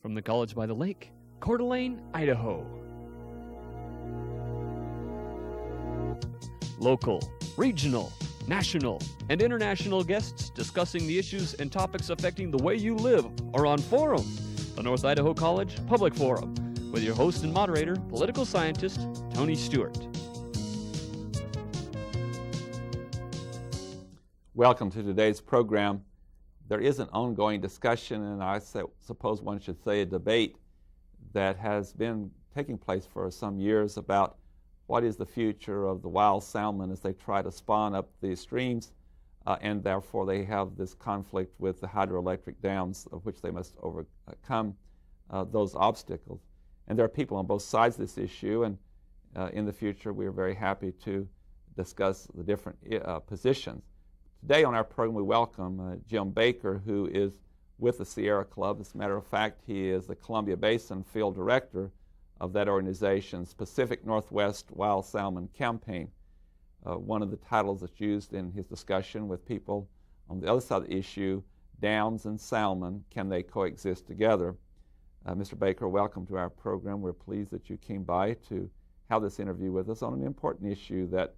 from the College by the Lake, Coeur d'Alene, Idaho. Local, regional, national, and international guests discussing the issues and topics affecting the way you live are on Forum, the North Idaho College Public Forum, with your host and moderator, political scientist Tony Stewart. Welcome to today's program. There is an ongoing discussion, and I suppose one should say a debate that has been taking place for some years about what is the future of the wild salmon as they try to spawn up these streams, and therefore they have this conflict with the hydroelectric dams of which they must overcome those obstacles. And there are people on both sides of this issue, and in the future we are very happy to discuss the different positions. Today on our program we welcome Jim Baker, who is with the Sierra Club. As a matter of fact, he is the Columbia Basin Field Director of that organization's Pacific Northwest Wild Salmon Campaign. One of the titles that's used in his discussion with people on the other side of the issue, dams and salmon, can they coexist together? Mr. Baker, welcome to our program. We're pleased that you came by to have this interview with us on an important issue that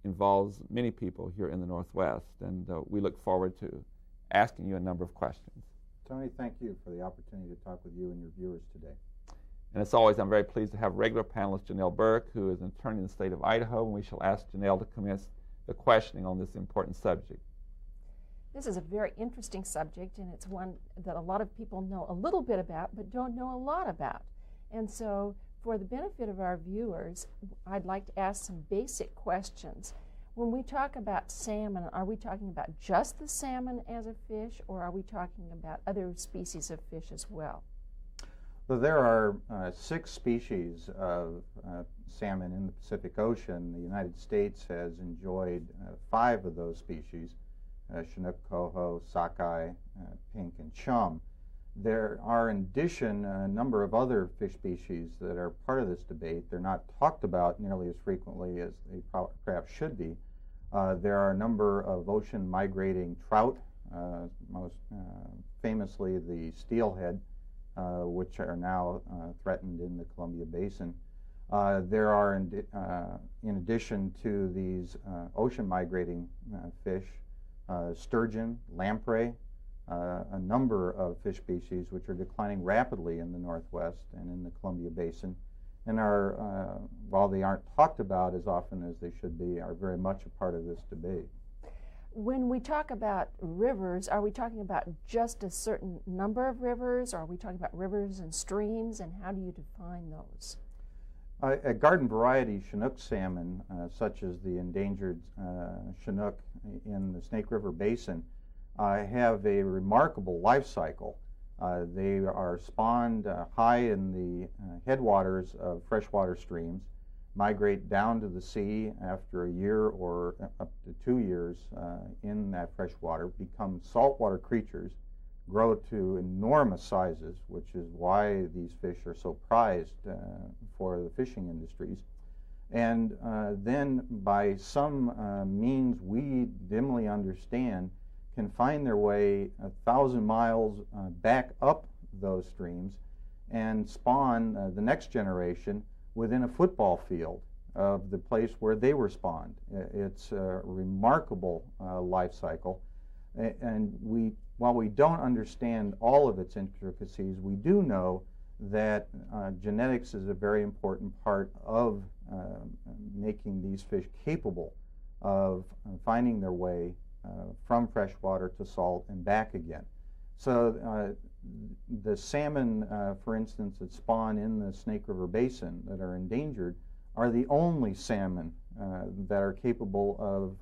involves many people here in the Northwest, and we look forward to asking you a number of questions. Tony, thank you for the opportunity to talk with you and your viewers today. And as always, I'm very pleased to have regular panelist Janelle Burke, who is an attorney in the state of Idaho, and we shall ask Janelle to commence the questioning on this important subject. This is a very interesting subject, and it's one that a lot of people know a little bit about but don't know a lot about. And so for the benefit of our viewers, I'd like to ask some basic questions. When we talk about salmon, are we talking about just the salmon as a fish, or are we talking about other species of fish as well? So there are 6 species of salmon in the Pacific Ocean. The United States has enjoyed 5 of those species, Chinook, coho, sockeye, pink, and chum. There are, in addition, a number of other fish species that are part of this debate. They're not talked about nearly as frequently as they perhaps should be. There are a number of ocean migrating trout, most famously the steelhead, which are now threatened in the Columbia Basin. There are, in addition to these ocean migrating fish, sturgeon, lamprey, a number of fish species which are declining rapidly in the Northwest and in the Columbia Basin, and are, while they aren't talked about as often as they should be, are very much a part of this debate. When we talk about rivers, are we talking about just a certain number of rivers, or are we talking about rivers and streams, and how do you define those? A garden variety Chinook salmon, such as the endangered Chinook in the Snake River Basin, have a remarkable life cycle. They are spawned high in the headwaters of freshwater streams, migrate down to the sea after a year or up to 2 years in that fresh water, become saltwater creatures, grow to enormous sizes, which is why these fish are so prized for the fishing industries. And then by some means we dimly understand, can find their way 1,000 miles back up those streams and spawn the next generation within a football field of the place where they were spawned. It's a remarkable life cycle, and while we don't understand all of its intricacies, we do know that genetics is a very important part of making these fish capable of finding their way from freshwater to salt and back again. So the salmon, for instance, that spawn in the Snake River Basin that are endangered are the only salmon that are capable of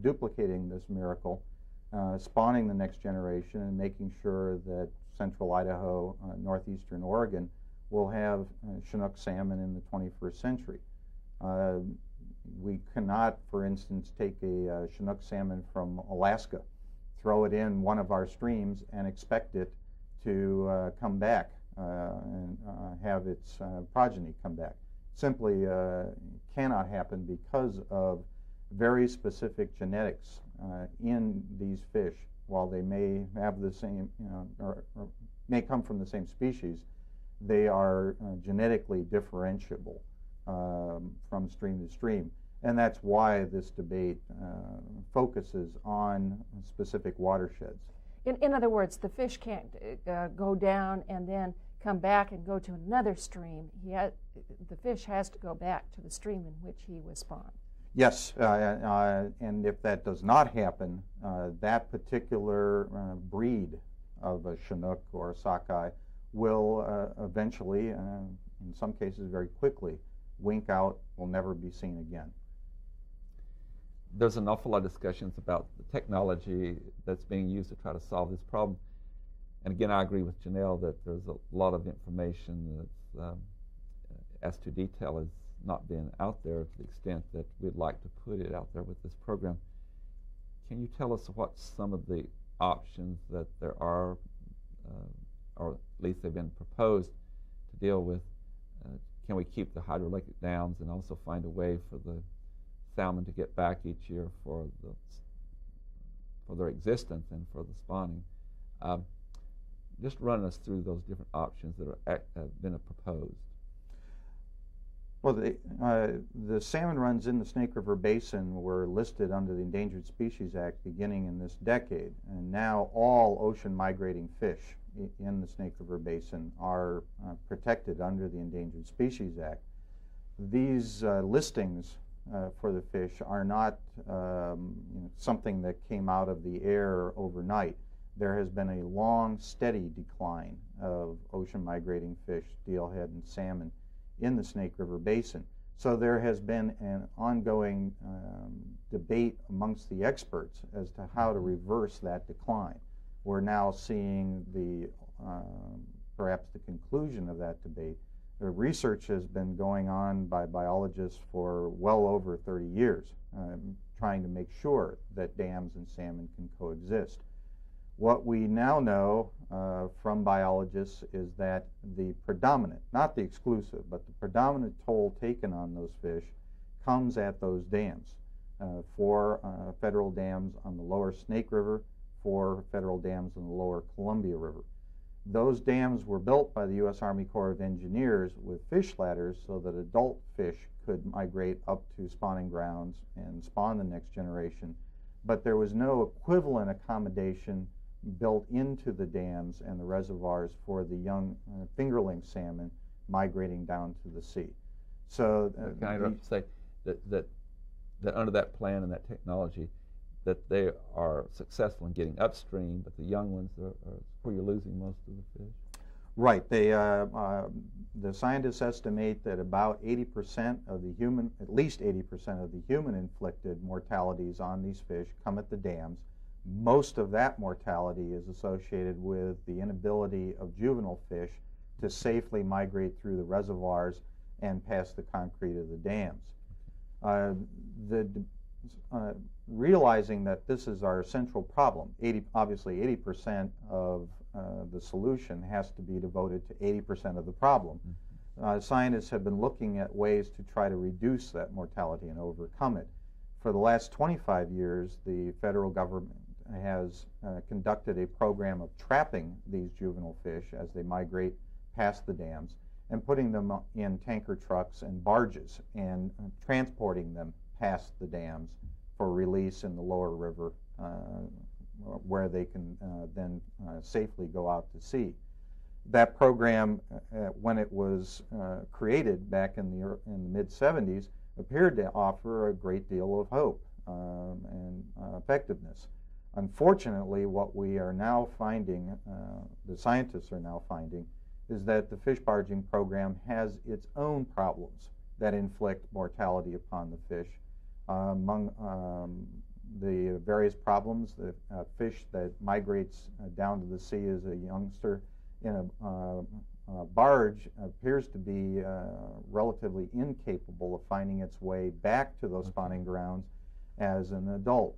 duplicating this miracle, spawning the next generation and making sure that central Idaho, northeastern Oregon will have Chinook salmon in the 21st century. We cannot, for instance, take a Chinook salmon from Alaska, throw it in one of our streams, and expect it to come back and have its progeny come back. Simply cannot happen because of very specific genetics in these fish while they may have the same, or may come from the same species, they are genetically differentiable from stream to stream. And that's why this debate focuses on specific watersheds. In other words, the fish can't go down and then come back and go to another stream. The fish has to go back to the stream in which he was spawned. Yes, and if that does not happen, that particular breed of a Chinook or a sockeye will eventually, in some cases very quickly, wink out, will never be seen again. There's an awful lot of discussions about the technology that's being used to try to solve this problem. And again, I agree with Janelle that there's a lot of information that's, as to detail, has not been out there to the extent that we'd like to put it out there with this program. Can you tell us what some of the options that there are, or at least they've been proposed to deal with? Can we keep the hydroelectric dams and also find a way for the salmon to get back each year for their existence and for the spawning? Just run us through those different options that have been proposed. Well, the salmon runs in the Snake River Basin were listed under the Endangered Species Act beginning in this decade, and now all ocean migrating fish in the Snake River Basin are protected under the Endangered Species Act. These listings for the fish are not something that came out of the air overnight. There has been a long, steady decline of ocean migrating fish, steelhead and salmon, in the Snake River Basin. So there has been an ongoing debate amongst the experts as to how to reverse that decline. We're now seeing perhaps the conclusion of that debate. The research has been going on by biologists for well over 30 years, trying to make sure that dams and salmon can coexist. What we now know from biologists is that the predominant, not the exclusive, but the predominant toll taken on those fish comes at those dams. 4 federal dams on the lower Snake River, 4 federal dams on the lower Columbia River. Those dams were built by the U.S. Army Corps of Engineers with fish ladders so that adult fish could migrate up to spawning grounds and spawn the next generation. But there was no equivalent accommodation built into the dams and the reservoirs for the young fingerling salmon migrating down to the sea. So can I interrupt to say that under that plan and that technology, that they are successful in getting upstream, but the young ones are where you're losing most of the fish? Right. The scientists estimate that about 80% of the human, at least 80% of the human-inflicted mortalities on these fish come at the dams. Most of that mortality is associated with the inability of juvenile fish to safely migrate through the reservoirs and past the concrete of the dams. Realizing that this is our central problem, obviously 80% of the solution has to be devoted to 80% of the problem. Scientists have been looking at ways to try to reduce that mortality and overcome it. For the last 25 years, the federal government has conducted a program of trapping these juvenile fish as they migrate past the dams and putting them in tanker trucks and barges and transporting them past the dams for release in the lower river where they can then safely go out to sea. That program, when it was created back in the mid-70s, appeared to offer a great deal of hope and effectiveness. Unfortunately, what we are now finding, the scientists are now finding, is that the fish barging program has its own problems that inflict mortality upon the fish. Among the various problems, the fish that migrates down to the sea as a youngster in a barge appears to be relatively incapable of finding its way back to those spawning grounds as an adult.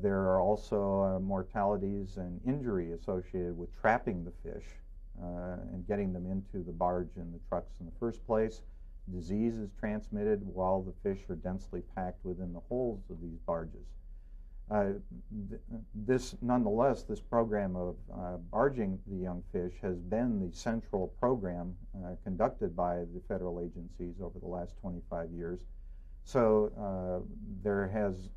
There are also mortalities and injury associated with trapping the fish and getting them into the barge and the trucks in the first place. Disease is transmitted while the fish are densely packed within the holes of these barges. Nonetheless, this program of barging the young fish has been the central program conducted by the federal agencies over the last 25 years. So there has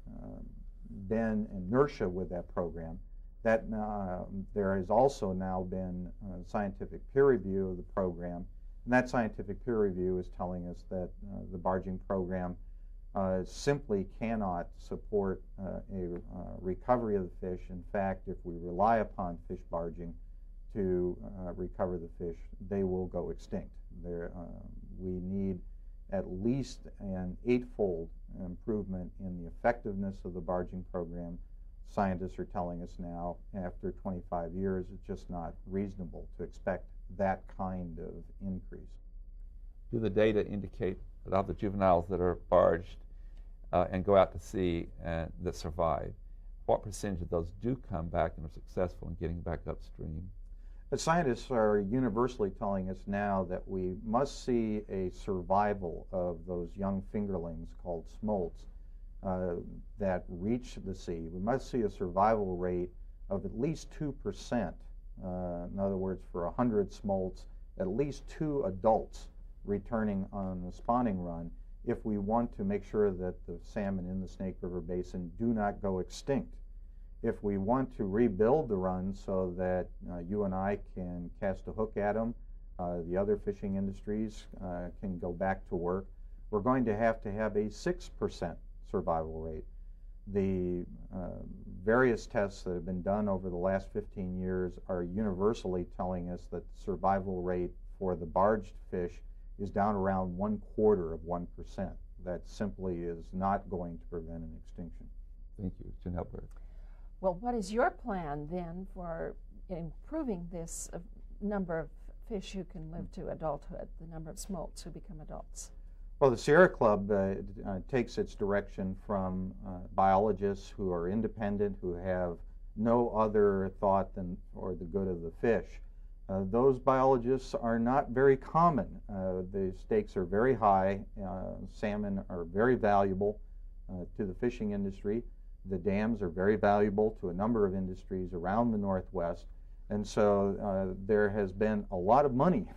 been inertia with that program. That there has also now been scientific peer review of the program, and that scientific peer review is telling us that the barging program simply cannot support a recovery of the fish. In fact, if we rely upon fish barging to recover the fish, they will go extinct. We need at least an 8-fold improvement in the effectiveness of the barging program. Scientists are telling us now, after 25 years, it's just not reasonable to expect that kind of increase. Do the data indicate that of the juveniles that are barged and go out to sea and that survive, what percentage of those do come back and are successful in getting back upstream? The scientists are universally telling us now that we must see a survival of those young fingerlings called smolts that reach the sea. We must see a survival rate of at least 2%. In other words, for 100 smolts, at least 2 adults returning on the spawning run if we want to make sure that the salmon in the Snake River Basin do not go extinct. If we want to rebuild the run so that you and I can cast a hook at them, the other fishing industries can go back to work, we're going to have a 6% survival rate. The various tests that have been done over the last 15 years are universally telling us that the survival rate for the barged fish is down around 1/4%. That simply is not going to prevent an extinction. Thank you. Jen Helberg. Well, what is your plan then for improving this number of fish who can live to adulthood, the number of smolts who become adults? Well, the Sierra Club takes its direction from biologists who are independent, who have no other thought than for the good of the fish. Those biologists are not very common. The stakes are very high. Salmon are very valuable to the fishing industry. The dams are very valuable to a number of industries around the Northwest. And so there has been a lot of money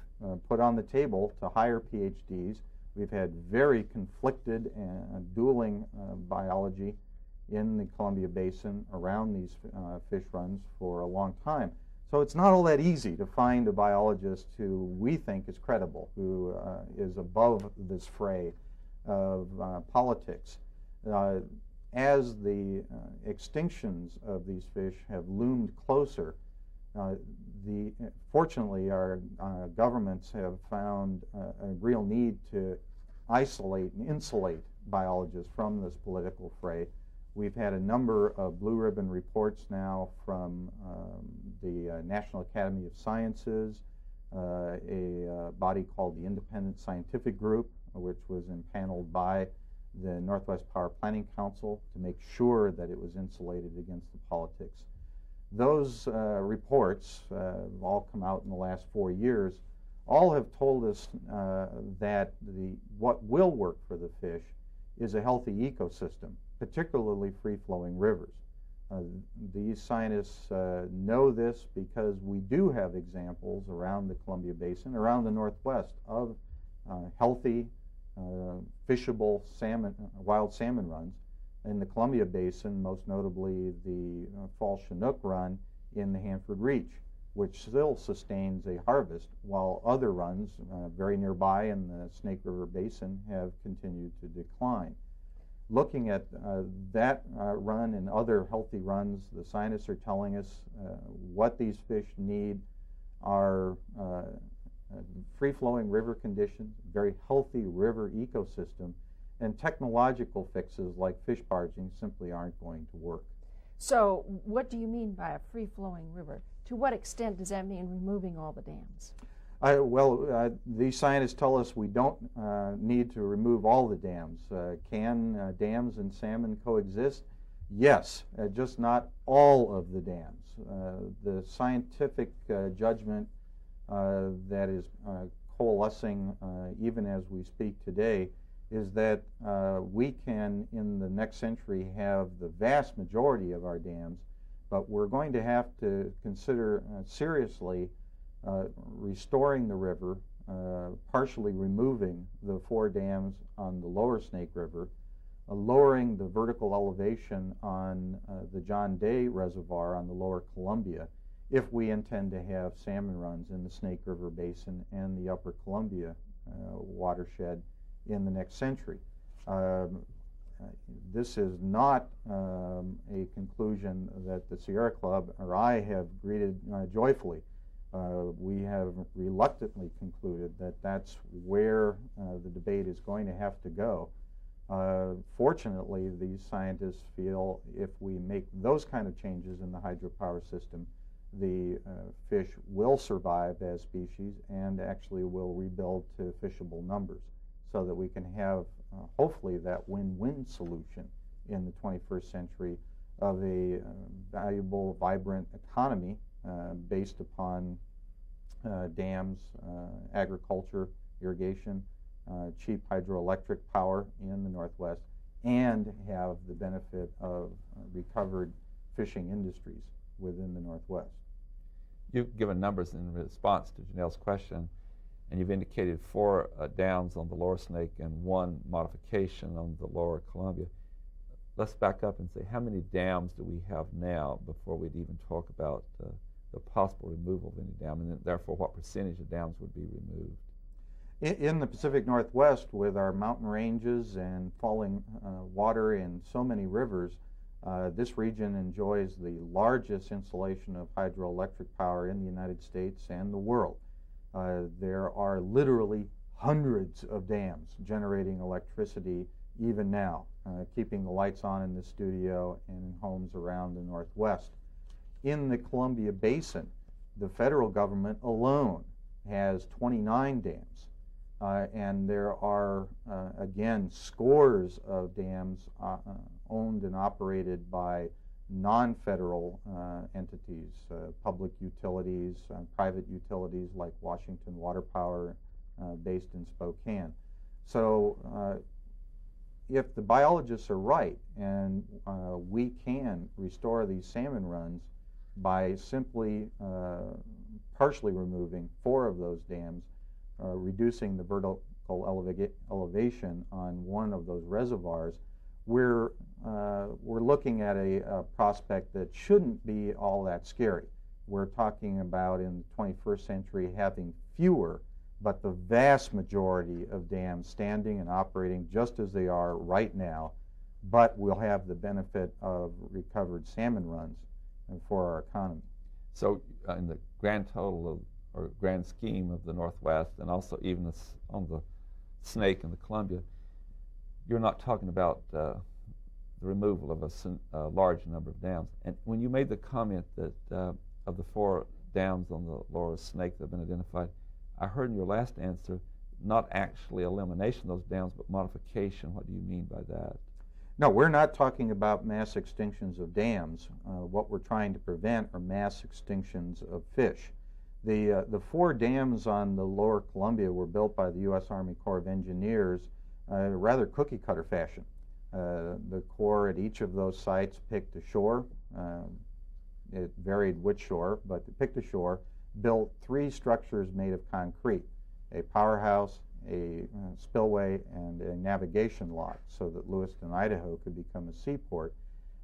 put on the table to hire PhDs. We've had very conflicted and dueling biology in the Columbia Basin around these fish runs for a long time. So it's not all that easy to find a biologist who we think is credible, who is above this fray of politics. As the extinctions of these fish have loomed closer, fortunately our governments have found a real need to isolate and insulate biologists from this political fray. We've had a number of blue ribbon reports now from the National Academy of Sciences, a body called the Independent Scientific Group, which was impaneled by the Northwest Power Planning Council to make sure that it was insulated against the politics. Those reports have all come out in the last 4 years. All have told us that what will work for the fish is a healthy ecosystem, particularly free-flowing rivers. These scientists know this because we do have examples around the Columbia Basin, around the Northwest, of healthy, fishable salmon, wild salmon runs. In the Columbia Basin, most notably the fall Chinook run in the Hanford Reach, which still sustains a harvest, while other runs very nearby in the Snake River Basin have continued to decline. Looking at that run and other healthy runs, the scientists are telling us what these fish need are free-flowing river conditions, very healthy river ecosystem, and technological fixes like fish barging simply aren't going to work. So what do you mean by a free-flowing river? To what extent does that mean removing all the dams? These scientists tell us we don't need to remove all the dams. Can dams and salmon coexist? Yes, just not all of the dams. The scientific judgment that is coalescing even as we speak today is that we can, in the next century, have the vast majority of our dams, but we're going to have to consider seriously restoring the river, partially removing the 4 dams on the lower Snake River, lowering the vertical elevation on the John Day Reservoir on the lower Columbia, if we intend to have salmon runs in the Snake River Basin and the upper Columbia watershed in the next century. This is not a conclusion that the Sierra Club or I have greeted joyfully. We have reluctantly concluded that that's where the debate is going to have to go. Fortunately, these scientists feel if we make those kind of changes in the hydropower system, the fish will survive as species and actually will rebuild to fishable numbers, so that we can have hopefully that win-win solution in the 21st century of a valuable, vibrant economy based upon dams, agriculture, irrigation, cheap hydroelectric power in the Northwest, and have the benefit of recovered fishing industries within the Northwest. You've given numbers in response to Janelle's question, and you've indicated 4 dams on the lower Snake and 1 modification on the lower Columbia. Let's back up and say, how many dams do we have now before we'd even talk about the possible removal of any dam, and therefore what percentage of dams would be removed? In the Pacific Northwest, with our mountain ranges and falling water in so many rivers, this region enjoys the largest installation of hydroelectric power in the United States and the world. There are literally hundreds of dams generating electricity even now, keeping the lights on in the studio and in homes around the Northwest. In the Columbia Basin, the federal government alone has 29 dams. And there are, again, scores of dams owned and operated by non-federal entities, public utilities, private utilities like Washington Water Power based in Spokane. So if the biologists are right and we can restore these salmon runs by simply partially removing 4 of those dams, reducing the vertical elevation on one of those reservoirs, we're looking at a prospect that shouldn't be all that scary. We're talking about in the 21st century having fewer, but the vast majority of dams standing and operating just as they are right now, but we'll have the benefit of recovered salmon runs for our economy. So in the grand total of, or grand scheme of the Northwest, and also even on the Snake and the Columbia, you're not talking about the removal of a large number of dams. And when you made the comment that of the 4 dams on the lower Snake that have been identified, I heard in your last answer not actually elimination of those dams, but modification. What do you mean by that? No, we're not talking about mass extinctions of dams. What we're trying to prevent are mass extinctions of fish. The 4 dams on the lower Columbia were built by the U.S. Army Corps of Engineers in a rather cookie-cutter fashion. The Corps at each of those sites picked a shore. It varied which shore, but they picked a shore, built 3 structures made of concrete, a powerhouse, a spillway, and a navigation lock, so that Lewiston, Idaho could become a seaport,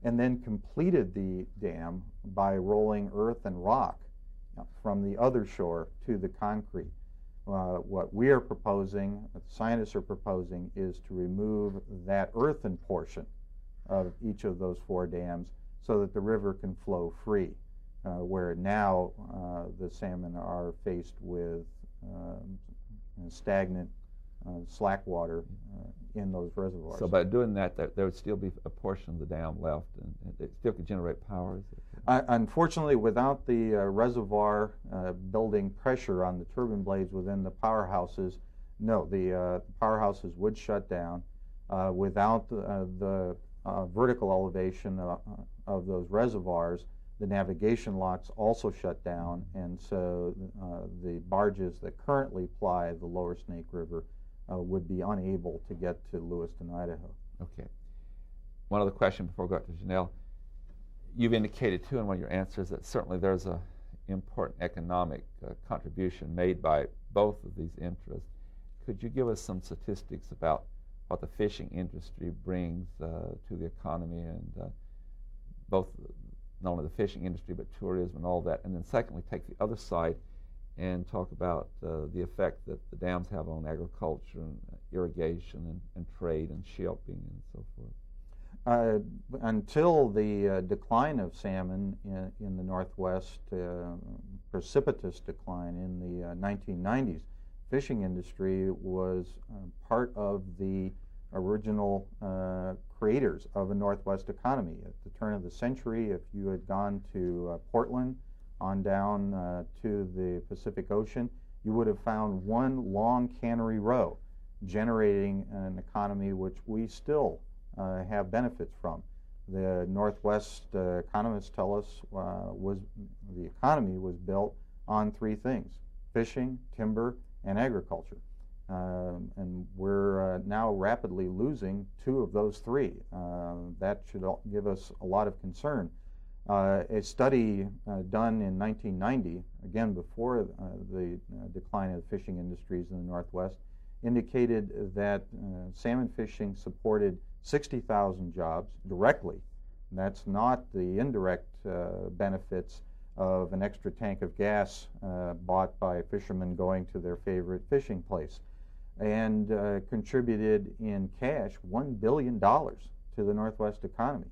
and then completed the dam by rolling earth and rock from the other shore to the concrete. What we are proposing, what scientists are proposing, is to remove that earthen portion of each of those 4 dams so that the river can flow free, where now the salmon are faced with stagnant slack water in those reservoirs. So by doing that, there would still be a portion of the dam left, and it still could generate power? Unfortunately, without the reservoir building pressure on the turbine blades within the powerhouses, no, the powerhouses would shut down. Without the vertical elevation of those reservoirs, the navigation locks also shut down, and so the barges that currently ply the lower Snake River would be unable to get to Lewiston, Idaho. Okay. One other question before we go to Janelle. You've indicated, too, in one of your answers that certainly there's an important economic contribution made by both of these interests. Could you give us some statistics about what the fishing industry brings to the economy, and both not only the fishing industry but tourism and all that, and then secondly take the other side and talk about the effect that the dams have on agriculture and irrigation and trade and shipping and so forth? Until the decline of salmon in the Northwest, precipitous decline in the 1990s, fishing industry was part of the original creators of a Northwest economy. At the turn of the century, if you had gone to Portland on down to the Pacific Ocean, you would have found one long cannery row generating an economy which we still have benefits from. The Northwest economists tell us the economy was built on three things: fishing, timber, and agriculture. And we're now rapidly losing two of those three. That should give us a lot of concern. A study done in 1990, again before the decline of the fishing industries in the Northwest, indicated that salmon fishing supported 60,000 jobs directly. And that's not the indirect benefits of an extra tank of gas bought by fishermen going to their favorite fishing place, and contributed in cash $1 billion to the Northwest economy.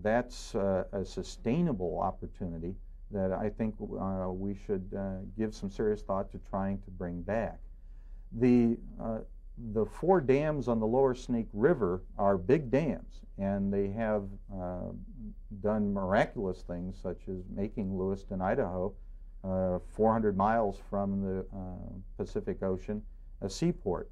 That's a sustainable opportunity that I think we should give some serious thought to trying to bring back. The four dams on the lower Snake River are big dams, and they have done miraculous things, such as making Lewiston, Idaho, 400 miles from the Pacific Ocean, a seaport.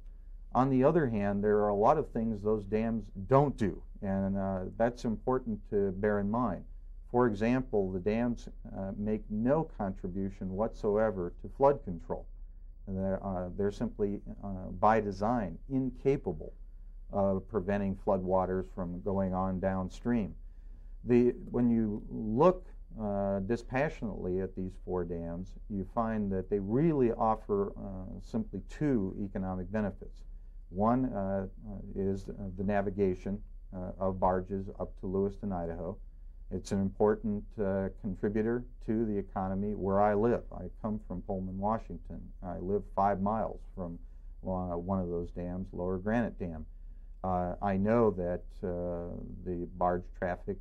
On the other hand, there are a lot of things those dams don't do, and that's important to bear in mind. For example, the dams make no contribution whatsoever to flood control. They're simply, by design, incapable of preventing floodwaters from going on downstream. When you look dispassionately at these four dams, you find that they really offer simply two economic benefits. One is the navigation of barges up to Lewiston, Idaho. It's an important contributor to the economy where I live. I come from Pullman, Washington. I live 5 miles from one of those dams, Lower Granite Dam. I know that the barge traffic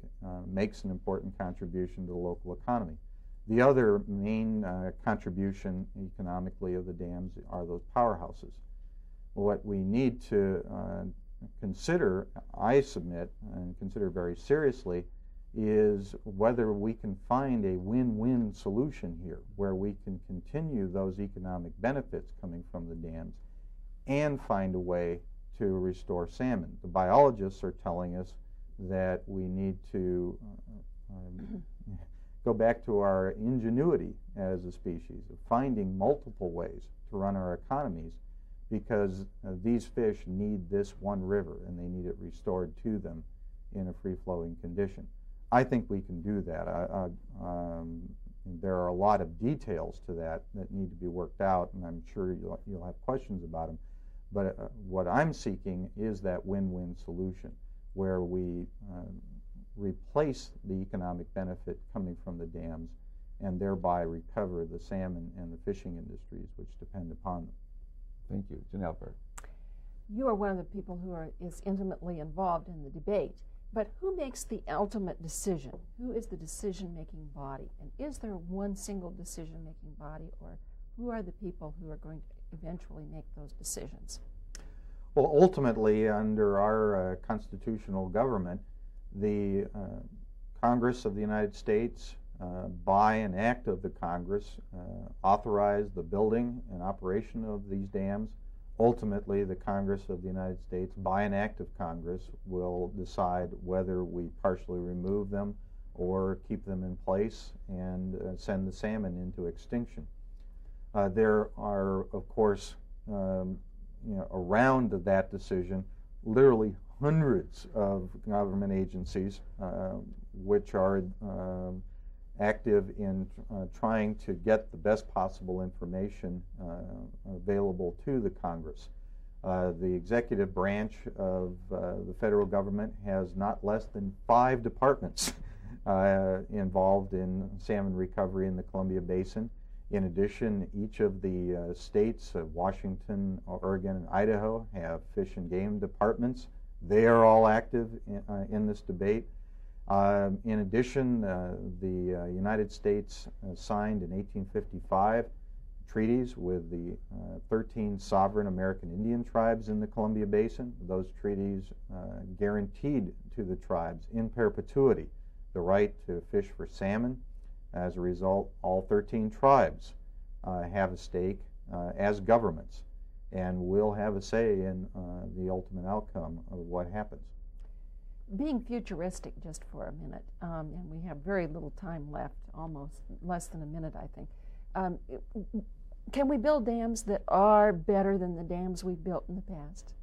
makes an important contribution to the local economy. The other main contribution economically of the dams are those powerhouses. What we need to consider, I submit, and consider very seriously, is whether we can find a win-win solution here where we can continue those economic benefits coming from the dams and find a way to restore salmon. The biologists are telling us that we need to go back to our ingenuity as a species of finding multiple ways to run our economies, because these fish need this one river and they need it restored to them in a free-flowing condition. I think we can do that. There are a lot of details to that need to be worked out, and I'm sure you'll have questions about them. But what I'm seeking is that win-win solution where we replace the economic benefit coming from the dams and thereby recover the salmon and the fishing industries which depend upon them. Thank you. Janelle Berg. You are one of the people who is intimately involved in the debate. But who makes the ultimate decision? Who is the decision-making body? And is there one single decision-making body, or who are the people who are going to eventually make those decisions? Well, ultimately, under our constitutional government, the Congress of the United States, by an act of the Congress, authorized the building and operation of these dams. Ultimately, the Congress of the United States, by an act of Congress, will decide whether we partially remove them or keep them in place and send the salmon into extinction. There are, of course, around that decision, literally hundreds of government agencies which are active in trying to get the best possible information available to the Congress. The executive branch of the federal government has not less than 5 departments involved in salmon recovery in the Columbia Basin. In addition, each of the states, Washington, Oregon, and Idaho, have fish and game departments. They are all active in this debate. In addition, the United States signed in 1855 treaties with the 13 sovereign American Indian tribes in the Columbia Basin. Those treaties guaranteed to the tribes in perpetuity the right to fish for salmon. As a result, all 13 tribes have a stake as governments and will have a say in the ultimate outcome of what happens. Being futuristic just for a minute, and we have very little time left, almost less than a minute, I think. Can we build dams that are better than the dams we've built in the past?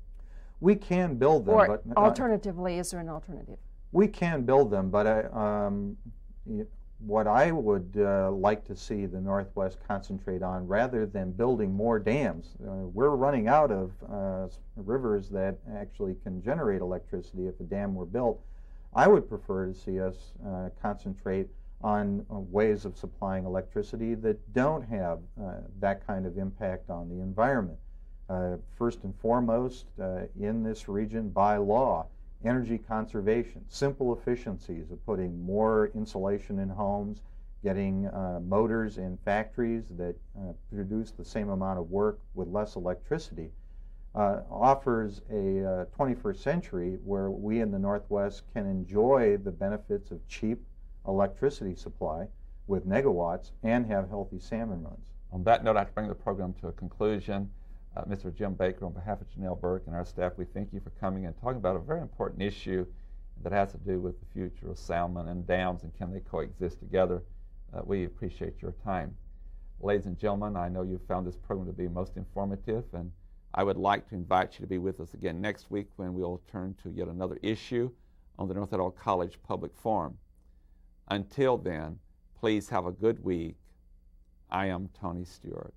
We can build them, or but alternatively, is there an alternative? We can build them, but what I would like to see the Northwest concentrate on, rather than building more dams, we're running out of rivers that actually can generate electricity if a dam were built. I would prefer to see us concentrate on ways of supplying electricity that don't have that kind of impact on the environment. First and foremost, in this region, by law, energy conservation, simple efficiencies of putting more insulation in homes, getting motors in factories that produce the same amount of work with less electricity, offers a 21st century where we in the Northwest can enjoy the benefits of cheap electricity supply with megawatts and have healthy salmon runs. On that note, I have to bring the program to a conclusion. Mr. Jim Baker, on behalf of Janelle Burke and our staff, we thank you for coming and talking about a very important issue that has to do with the future of salmon and dams and can they coexist together. We appreciate your time. Ladies and gentlemen, I know you've found this program to be most informative, and I would like to invite you to be with us again next week when we'll turn to yet another issue on the North Idaho College Public Forum. Until then, please have a good week. I am Tony Stewart.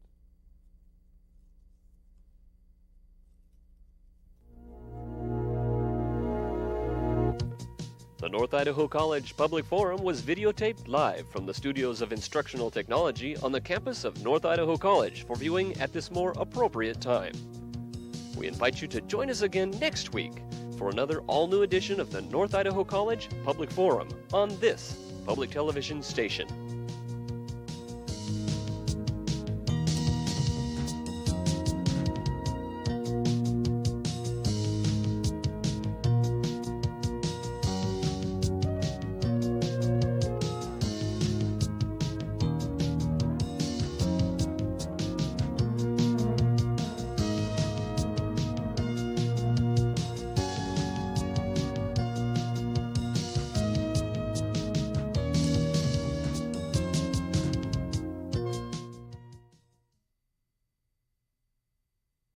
The North Idaho College Public Forum was videotaped live from the studios of Instructional Technology on the campus of North Idaho College for viewing at this more appropriate time. We invite you to join us again next week for another all-new edition of the North Idaho College Public Forum on this public television station.